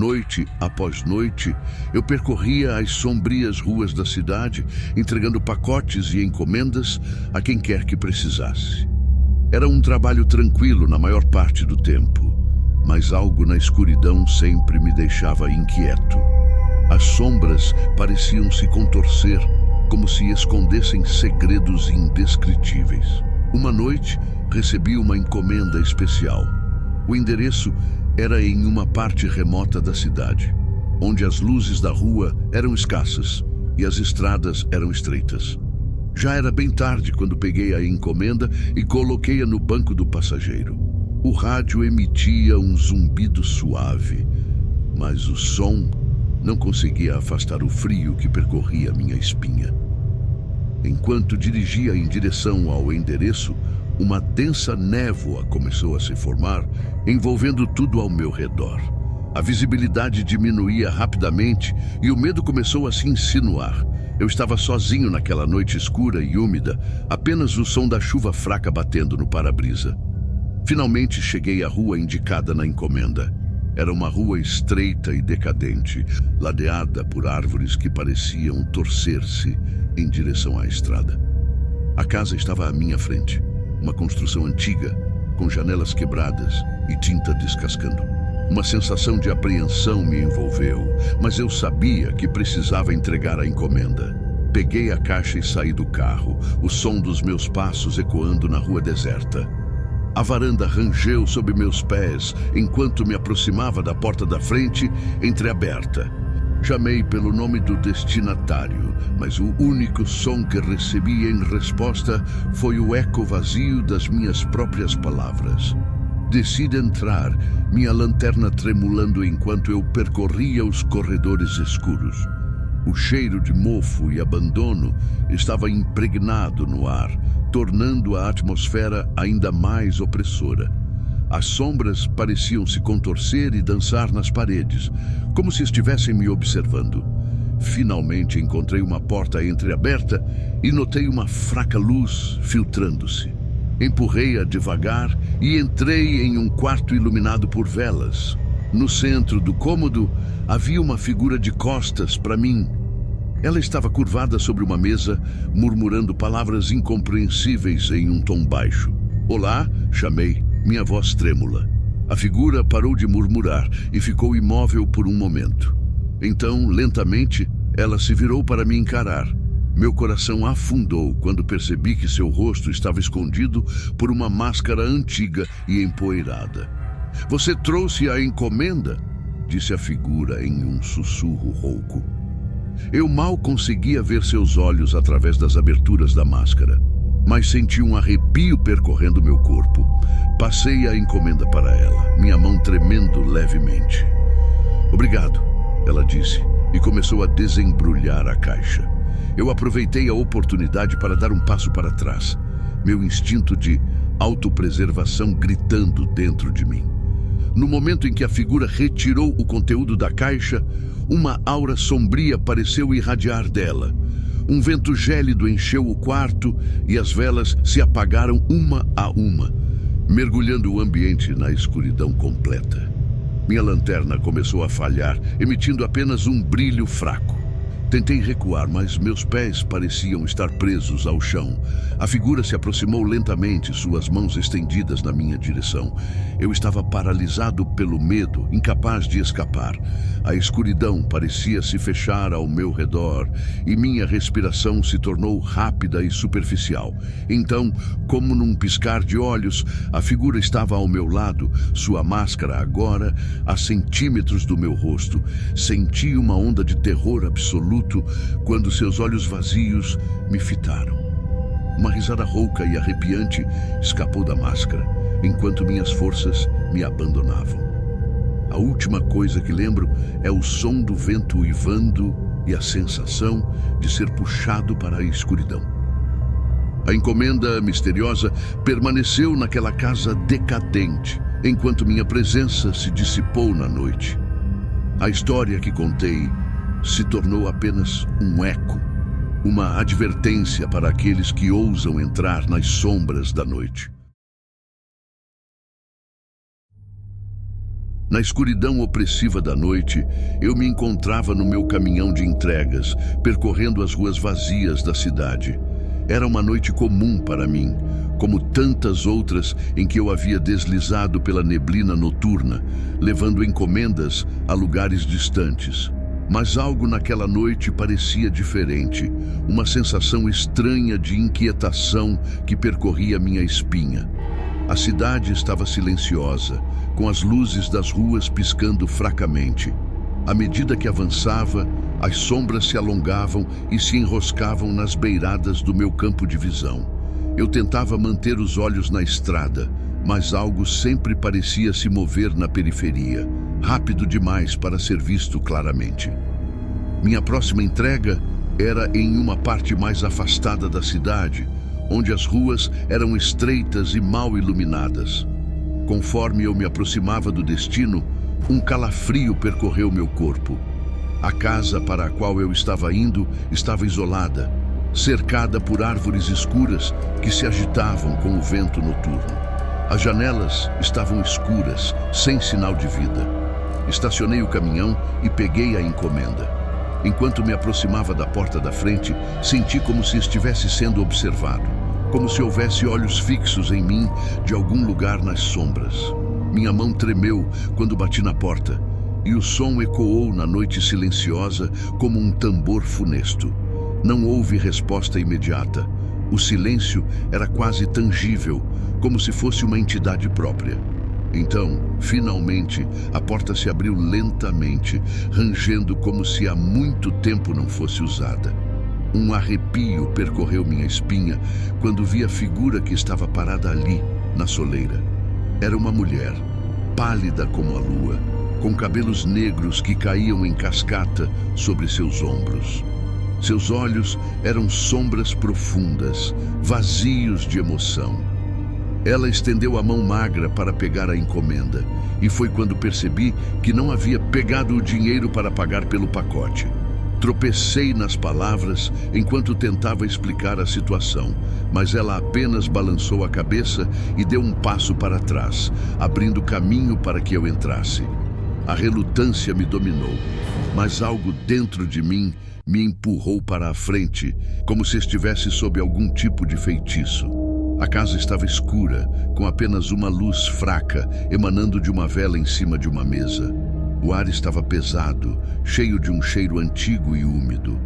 Noite após noite, eu percorria as sombrias ruas da cidade, entregando pacotes e encomendas a quem quer que precisasse. Era um trabalho tranquilo na maior parte do tempo, mas algo na escuridão sempre me deixava inquieto. As sombras pareciam se contorcer, como se escondessem segredos indescritíveis. Uma noite, recebi uma encomenda especial. O endereço era em uma parte remota da cidade, onde as luzes da rua eram escassas e as estradas eram estreitas. Já era bem tarde quando peguei a encomenda e coloquei-a no banco do passageiro. O rádio emitia um zumbido suave, mas o som não conseguia afastar o frio que percorria minha espinha. Enquanto dirigia em direção ao endereço, uma densa névoa começou a se formar, envolvendo tudo ao meu redor. A visibilidade diminuía rapidamente e o medo começou a se insinuar. Eu estava sozinho naquela noite escura e úmida, apenas o som da chuva fraca batendo no para-brisa. Finalmente cheguei à rua indicada na encomenda. Era uma rua estreita e decadente, ladeada por árvores que pareciam torcer-se em direção à estrada. A casa estava à minha frente, uma construção antiga, com janelas quebradas e tinta descascando. Uma sensação de apreensão me envolveu, mas eu sabia que precisava entregar a encomenda. Peguei a caixa e saí do carro, o som dos meus passos ecoando na rua deserta. A varanda rangeu sob meus pés enquanto me aproximava da porta da frente, entreaberta. Chamei pelo nome do destinatário, mas o único som que recebi em resposta foi o eco vazio das minhas próprias palavras. Decidi entrar, minha lanterna tremulando enquanto eu percorria os corredores escuros. O cheiro de mofo e abandono estava impregnado no ar, tornando a atmosfera ainda mais opressora. As sombras pareciam se contorcer e dançar nas paredes, como se estivessem me observando. Finalmente encontrei uma porta entreaberta e notei uma fraca luz filtrando-se. Empurrei-a devagar e entrei em um quarto iluminado por velas. No centro do cômodo havia uma figura de costas para mim. Ela estava curvada sobre uma mesa, murmurando palavras incompreensíveis em um tom baixo. "Olá", chamei, minha voz trêmula. A figura parou de murmurar e ficou imóvel por um momento. Então, lentamente, ela se virou para me encarar. Meu coração afundou quando percebi que seu rosto estava escondido por uma máscara antiga e empoeirada. "Você trouxe a encomenda?", disse a figura em um sussurro rouco. Eu mal conseguia ver seus olhos através das aberturas da máscara, mas senti um arrepio percorrendo meu corpo. Passei a encomenda para ela, minha mão tremendo levemente. "Obrigado", ela disse, e começou a desembrulhar a caixa. Eu aproveitei a oportunidade para dar um passo para trás, meu instinto de autopreservação gritando dentro de mim. No momento em que a figura retirou o conteúdo da caixa, uma aura sombria pareceu irradiar dela. Um vento gélido encheu o quarto e as velas se apagaram uma a uma, mergulhando o ambiente na escuridão completa. Minha lanterna começou a falhar, emitindo apenas um brilho fraco. Tentei recuar, mas meus pés pareciam estar presos ao chão. A figura se aproximou lentamente, suas mãos estendidas na minha direção. Eu estava paralisado pelo medo, incapaz de escapar. A escuridão parecia se fechar ao meu redor e minha respiração se tornou rápida e superficial. Então, como num piscar de olhos, a figura estava ao meu lado, sua máscara agora a centímetros do meu rosto. Senti uma onda de terror absoluto quando seus olhos vazios me fitaram. Uma risada rouca e arrepiante escapou da máscara, enquanto minhas forças me abandonavam. A última coisa que lembro é o som do vento uivando e a sensação de ser puxado para a escuridão. A encomenda misteriosa permaneceu naquela casa decadente, enquanto minha presença se dissipou na noite. A história que contei se tornou apenas um eco, uma advertência para aqueles que ousam entrar nas sombras da noite. Na escuridão opressiva da noite, eu me encontrava no meu caminhão de entregas, percorrendo as ruas vazias da cidade. Era uma noite comum para mim, como tantas outras em que eu havia deslizado pela neblina noturna, levando encomendas a lugares distantes. Mas algo naquela noite parecia diferente, uma sensação estranha de inquietação que percorria minha espinha. A cidade estava silenciosa, com as luzes das ruas piscando fracamente. À medida que avançava, as sombras se alongavam e se enroscavam nas beiradas do meu campo de visão. Eu tentava manter os olhos na estrada, mas algo sempre parecia se mover na periferia, rápido demais para ser visto claramente. Minha próxima entrega era em uma parte mais afastada da cidade, onde as ruas eram estreitas e mal iluminadas. Conforme eu me aproximava do destino, um calafrio percorreu meu corpo. A casa para a qual eu estava indo estava isolada, cercada por árvores escuras que se agitavam com o vento noturno. As janelas estavam escuras, sem sinal de vida. Estacionei o caminhão e peguei a encomenda. Enquanto me aproximava da porta da frente, senti como se estivesse sendo observado, como se houvesse olhos fixos em mim de algum lugar nas sombras. Minha mão tremeu quando bati na porta, e o som ecoou na noite silenciosa como um tambor funesto. Não houve resposta imediata. O silêncio era quase tangível, como se fosse uma entidade própria. Então, finalmente, a porta se abriu lentamente, rangendo como se há muito tempo não fosse usada. Um arrepio percorreu minha espinha quando vi a figura que estava parada ali, na soleira. Era uma mulher, pálida como a lua, com cabelos negros que caíam em cascata sobre seus ombros. Seus olhos eram sombras profundas, vazios de emoção. Ela estendeu a mão magra para pegar a encomenda, e foi quando percebi que não havia pegado o dinheiro para pagar pelo pacote. Tropecei nas palavras enquanto tentava explicar a situação, mas ela apenas balançou a cabeça e deu um passo para trás, abrindo caminho para que eu entrasse. A relutância me dominou, mas algo dentro de mim me empurrou para a frente, como se estivesse sob algum tipo de feitiço. A casa estava escura, com apenas uma luz fraca emanando de uma vela em cima de uma mesa. O ar estava pesado, cheio de um cheiro antigo e úmido.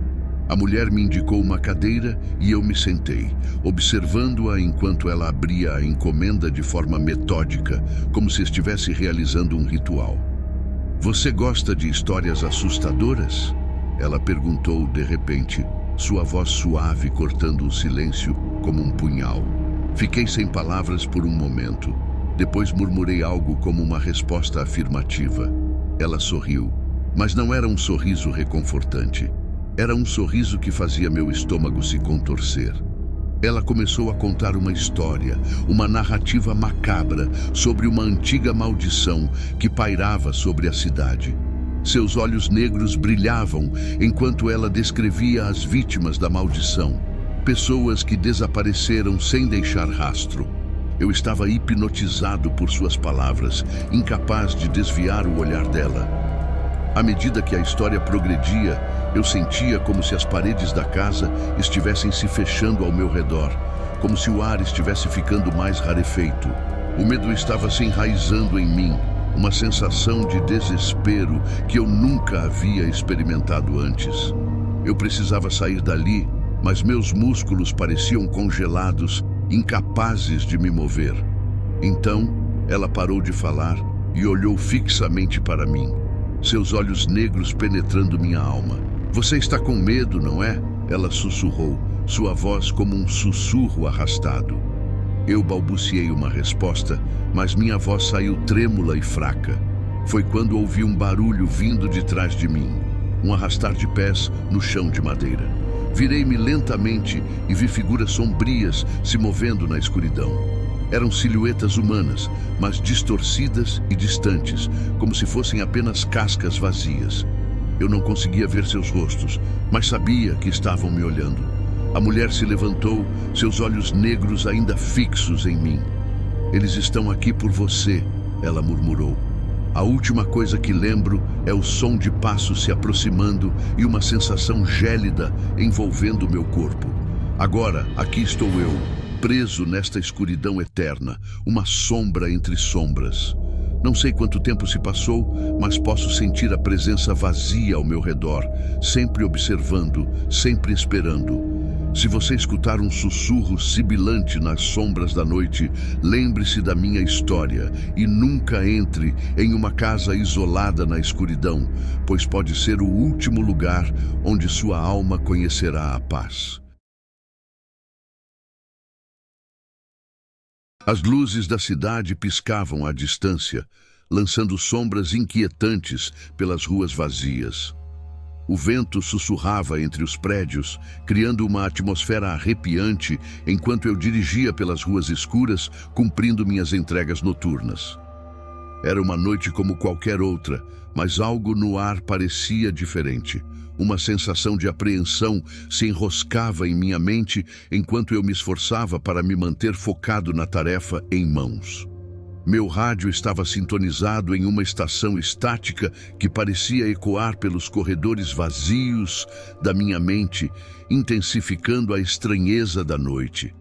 A mulher me indicou uma cadeira e eu me sentei, observando-a enquanto ela abria a encomenda de forma metódica, como se estivesse realizando um ritual. "Você gosta de histórias assustadoras?" Ela perguntou de repente, sua voz suave cortando o silêncio como um punhal. Fiquei sem palavras por um momento. Depois murmurei algo como uma resposta afirmativa. Ela sorriu, mas não era um sorriso reconfortante. Era um sorriso que fazia meu estômago se contorcer. Ela começou a contar uma história, uma narrativa macabra sobre uma antiga maldição que pairava sobre a cidade. Seus olhos negros brilhavam enquanto ela descrevia as vítimas da maldição. Pessoas que desapareceram sem deixar rastro. Eu estava hipnotizado por suas palavras, incapaz de desviar o olhar dela. À medida que a história progredia, eu sentia como se as paredes da casa estivessem se fechando ao meu redor, como se o ar estivesse ficando mais rarefeito. O medo estava se enraizando em mim, uma sensação de desespero que eu nunca havia experimentado antes. Eu precisava sair dali, mas meus músculos pareciam congelados, incapazes de me mover. Então, ela parou de falar e olhou fixamente para mim, seus olhos negros penetrando minha alma. "Você está com medo, não é?" Ela sussurrou, sua voz como um sussurro arrastado. Eu balbuciei uma resposta, mas minha voz saiu trêmula e fraca. Foi quando ouvi um barulho vindo de trás de mim, um arrastar de pés no chão de madeira. Virei-me lentamente e vi figuras sombrias se movendo na escuridão. Eram silhuetas humanas, mas distorcidas e distantes, como se fossem apenas cascas vazias. Eu não conseguia ver seus rostos, mas sabia que estavam me olhando. A mulher se levantou, seus olhos negros ainda fixos em mim. "Eles estão aqui por você", ela murmurou. A última coisa que lembro é o som de passos se aproximando e uma sensação gélida envolvendo meu corpo. Agora, aqui estou eu, preso nesta escuridão eterna, uma sombra entre sombras. Não sei quanto tempo se passou, mas posso sentir a presença vazia ao meu redor, sempre observando, sempre esperando. Se você escutar um sussurro sibilante nas sombras da noite, lembre-se da minha história e nunca entre em uma casa isolada na escuridão, pois pode ser o último lugar onde sua alma conhecerá a paz. As luzes da cidade piscavam à distância, lançando sombras inquietantes pelas ruas vazias. O vento sussurrava entre os prédios, criando uma atmosfera arrepiante enquanto eu dirigia pelas ruas escuras, cumprindo minhas entregas noturnas. Era uma noite como qualquer outra, mas algo no ar parecia diferente. Uma sensação de apreensão se enroscava em minha mente enquanto eu me esforçava para me manter focado na tarefa em mãos. Meu rádio estava sintonizado em uma estação estática que parecia ecoar pelos corredores vazios da minha mente, intensificando a estranheza da noite.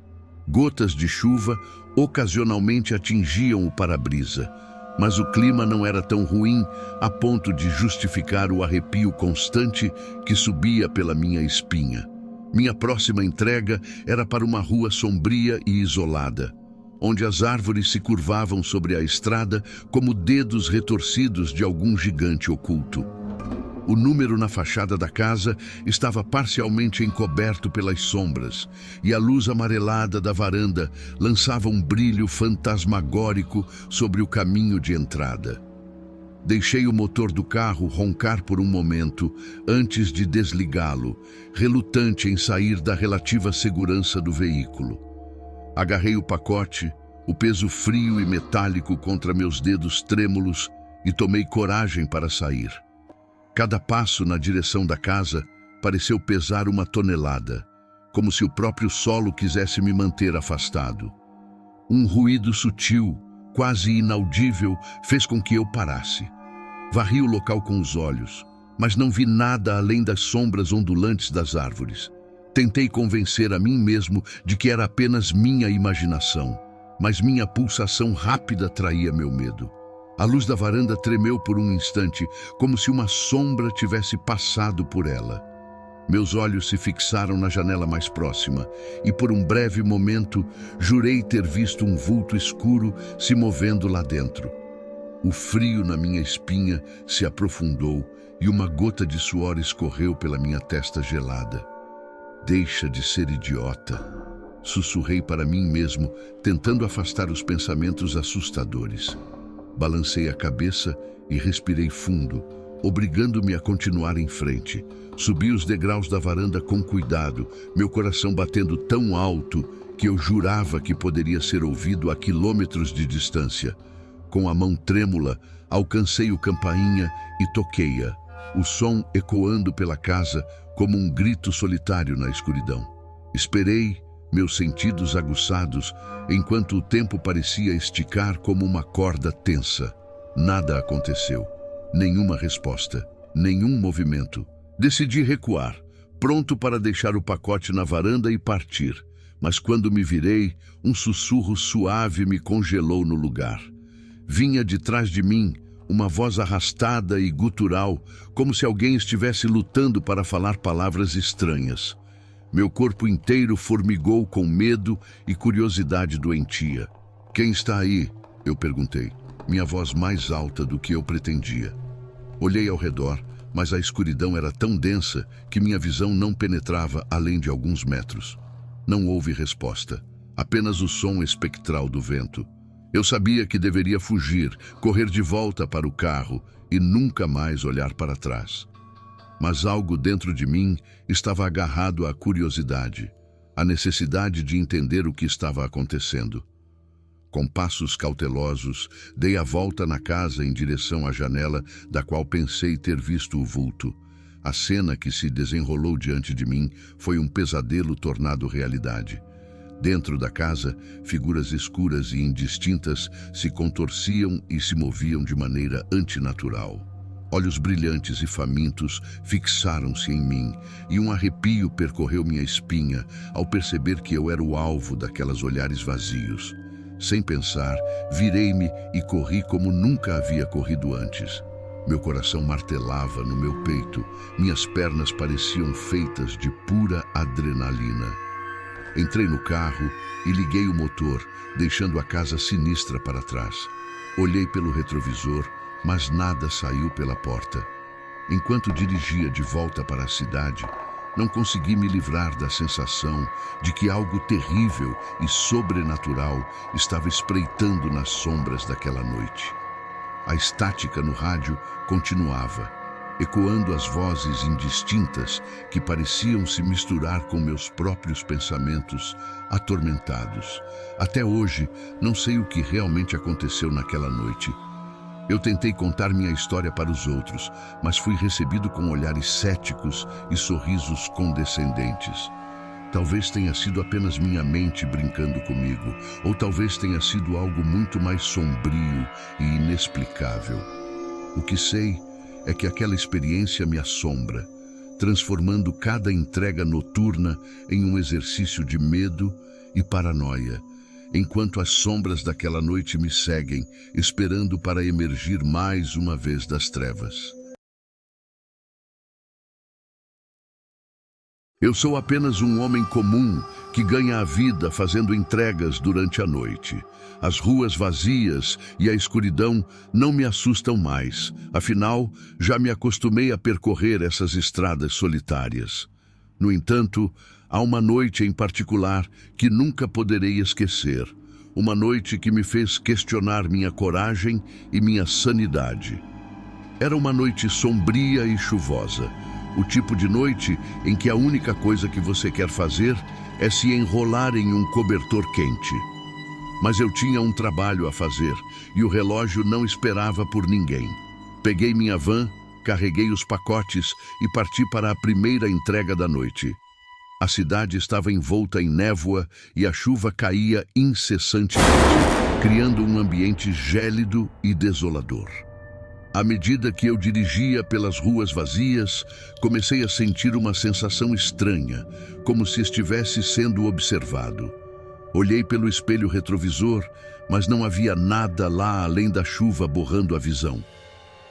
Gotas de chuva ocasionalmente atingiam o para-brisa, mas o clima não era tão ruim a ponto de justificar o arrepio constante que subia pela minha espinha. Minha próxima entrega era para uma rua sombria e isolada, onde as árvores se curvavam sobre a estrada como dedos retorcidos de algum gigante oculto. O número na fachada da casa estava parcialmente encoberto pelas sombras, e a luz amarelada da varanda lançava um brilho fantasmagórico sobre o caminho de entrada. Deixei o motor do carro roncar por um momento antes de desligá-lo, relutante em sair da relativa segurança do veículo. Agarrei o pacote, o peso frio e metálico contra meus dedos trêmulos e tomei coragem para sair. Cada passo na direção da casa pareceu pesar uma tonelada, como se o próprio solo quisesse me manter afastado. Um ruído sutil, quase inaudível, fez com que eu parasse. Varri o local com os olhos, mas não vi nada além das sombras ondulantes das árvores. Tentei convencer a mim mesmo de que era apenas minha imaginação, mas minha pulsação rápida traía meu medo. A luz da varanda tremeu por um instante, como se uma sombra tivesse passado por ela. Meus olhos se fixaram na janela mais próxima, e por um breve momento jurei ter visto um vulto escuro se movendo lá dentro. O frio na minha espinha se aprofundou e uma gota de suor escorreu pela minha testa gelada. Deixa de ser idiota, sussurrei para mim mesmo, tentando afastar os pensamentos assustadores. Balancei a cabeça e respirei fundo, obrigando-me a continuar em frente. Subi os degraus da varanda com cuidado, meu coração batendo tão alto que eu jurava que poderia ser ouvido a quilômetros de distância. Com a mão trêmula, alcancei o campainha e toquei-a, o som ecoando pela casa como um grito solitário na escuridão. Esperei, meus sentidos aguçados, enquanto o tempo parecia esticar como uma corda tensa. Nada aconteceu. Nenhuma resposta, nenhum movimento. Decidi recuar, pronto para deixar o pacote na varanda e partir. Mas quando me virei, um sussurro suave me congelou no lugar. Vinha de trás de mim, uma voz arrastada e gutural, como se alguém estivesse lutando para falar palavras estranhas. Meu corpo inteiro formigou com medo e curiosidade doentia. "Quem está aí?" eu perguntei, minha voz mais alta do que eu pretendia. Olhei ao redor, mas a escuridão era tão densa que minha visão não penetrava além de alguns metros. Não houve resposta, apenas o som espectral do vento. Eu sabia que deveria fugir, correr de volta para o carro e nunca mais olhar para trás. Mas algo dentro de mim estava agarrado à curiosidade, à necessidade de entender o que estava acontecendo. Com passos cautelosos, dei a volta na casa em direção à janela da qual pensei ter visto o vulto. A cena que se desenrolou diante de mim foi um pesadelo tornado realidade. Dentro da casa, figuras escuras e indistintas se contorciam e se moviam de maneira antinatural. Olhos brilhantes e famintos fixaram-se em mim, e um arrepio percorreu minha espinha ao perceber que eu era o alvo daqueles olhares vazios. Sem pensar, virei-me e corri como nunca havia corrido antes. Meu coração martelava no meu peito, minhas pernas pareciam feitas de pura adrenalina. Entrei no carro e liguei o motor, deixando a casa sinistra para trás. Olhei pelo retrovisor, mas nada saiu pela porta. Enquanto dirigia de volta para a cidade, não consegui me livrar da sensação de que algo terrível e sobrenatural estava espreitando nas sombras daquela noite. A estática no rádio continuava, ecoando as vozes indistintas que pareciam se misturar com meus próprios pensamentos atormentados. Até hoje, não sei o que realmente aconteceu naquela noite. Eu tentei contar minha história para os outros, mas fui recebido com olhares céticos e sorrisos condescendentes. Talvez tenha sido apenas minha mente brincando comigo, ou talvez tenha sido algo muito mais sombrio e inexplicável. O que sei é que aquela experiência me assombra, transformando cada entrega noturna em um exercício de medo e paranoia, enquanto as sombras daquela noite me seguem, esperando para emergir mais uma vez das trevas. Eu sou apenas um homem comum que ganha a vida fazendo entregas durante a noite. As ruas vazias e a escuridão não me assustam mais. Afinal, já me acostumei a percorrer essas estradas solitárias. No entanto, há uma noite em particular que nunca poderei esquecer. Uma noite que me fez questionar minha coragem e minha sanidade. Era uma noite sombria e chuvosa. O tipo de noite em que a única coisa que você quer fazer é se enrolar em um cobertor quente. Mas eu tinha um trabalho a fazer e o relógio não esperava por ninguém. Peguei minha van, carreguei os pacotes e parti para a primeira entrega da noite. A cidade estava envolta em névoa e a chuva caía incessantemente, criando um ambiente gélido e desolador. À medida que eu dirigia pelas ruas vazias, comecei a sentir uma sensação estranha, como se estivesse sendo observado. Olhei pelo espelho retrovisor, mas não havia nada lá além da chuva borrando a visão.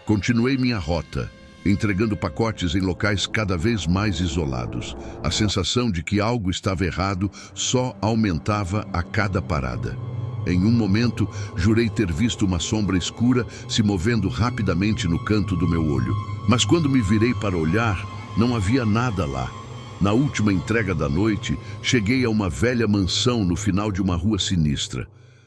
Continuei minha rota, entregando pacotes em locais cada vez mais isolados. A sensação de que algo estava errado só aumentava a cada parada. Em um momento, jurei ter visto uma sombra escura se movendo rapidamente no canto do meu olho. Mas quando me virei para olhar, não havia nada lá. Na última entrega da noite, cheguei a uma velha mansão no final de uma rua sinistra.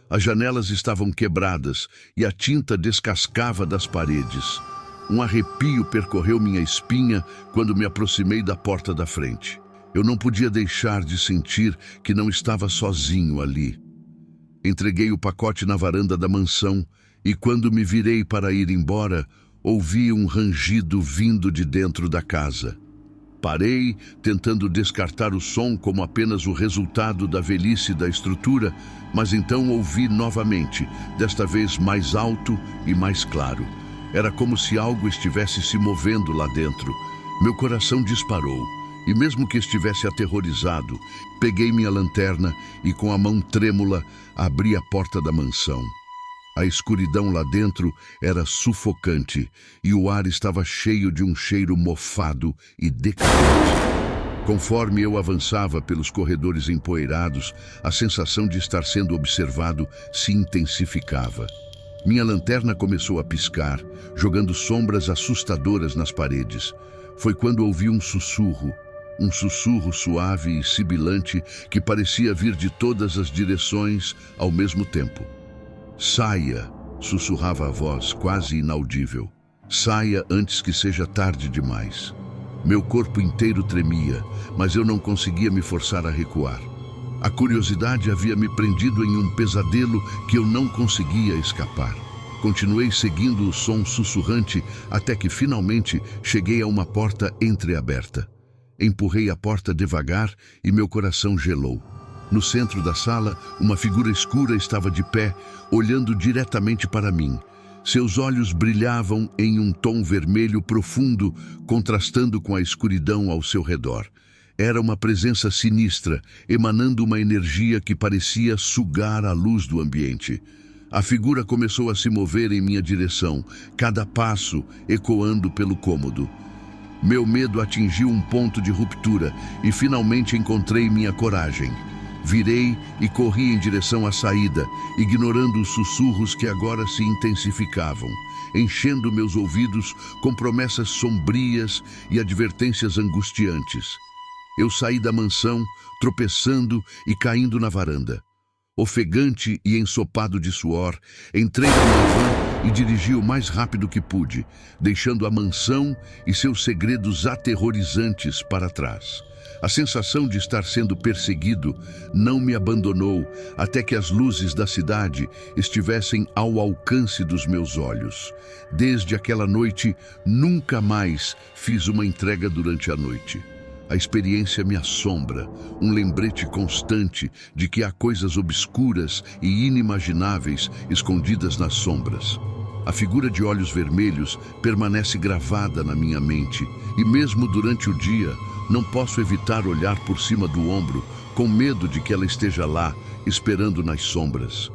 As janelas estavam quebradas e a tinta descascava das paredes. Um arrepio percorreu minha espinha quando me aproximei da porta da frente. Eu não podia deixar de sentir que não estava sozinho ali. Entreguei o pacote na varanda da mansão e, quando me virei para ir embora, ouvi um rangido vindo de dentro da casa. Parei, tentando descartar o som como apenas o resultado da velhice da estrutura, mas então ouvi novamente, desta vez mais alto e mais claro. Era como se algo estivesse se movendo lá dentro. Meu coração disparou. E mesmo que estivesse aterrorizado, peguei minha lanterna e com a mão trêmula abri a porta da mansão. A escuridão lá dentro era sufocante e o ar estava cheio de um cheiro mofado e decadente. Conforme eu avançava pelos corredores empoeirados, a sensação de estar sendo observado se intensificava. Minha lanterna começou a piscar, jogando sombras assustadoras nas paredes. Foi quando ouvi um sussurro suave e sibilante que parecia vir de todas as direções ao mesmo tempo. Saia, sussurrava a voz, quase inaudível. Saia antes que seja tarde demais. Meu corpo inteiro tremia, mas eu não conseguia me forçar a recuar. A curiosidade havia me prendido em um pesadelo que eu não conseguia escapar. Continuei seguindo o som sussurrante até que finalmente cheguei a uma porta entreaberta. Empurrei a porta devagar e meu coração gelou. No centro da sala, uma figura escura estava de pé, olhando diretamente para mim. Seus olhos brilhavam em um tom vermelho profundo, contrastando com a escuridão ao seu redor. Era uma presença sinistra, emanando uma energia que parecia sugar a luz do ambiente. A figura começou a se mover em minha direção, cada passo ecoando pelo cômodo. Meu medo atingiu um ponto de ruptura e finalmente encontrei minha coragem. Virei e corri em direção à saída, ignorando os sussurros que agora se intensificavam, enchendo meus ouvidos com promessas sombrias e advertências angustiantes. Eu saí da mansão, tropeçando e caindo na varanda. Ofegante e ensopado de suor, entrei na minha van e dirigi o mais rápido que pude, deixando a mansão e seus segredos aterrorizantes para trás. A sensação de estar sendo perseguido não me abandonou até que as luzes da cidade estivessem ao alcance dos meus olhos. Desde aquela noite, nunca mais fiz uma entrega durante a noite. A experiência me assombra, um lembrete constante de que há coisas obscuras e inimagináveis escondidas nas sombras. A figura de olhos vermelhos permanece gravada na minha mente e mesmo durante o dia não posso evitar olhar por cima do ombro com medo de que ela esteja lá, esperando nas sombras.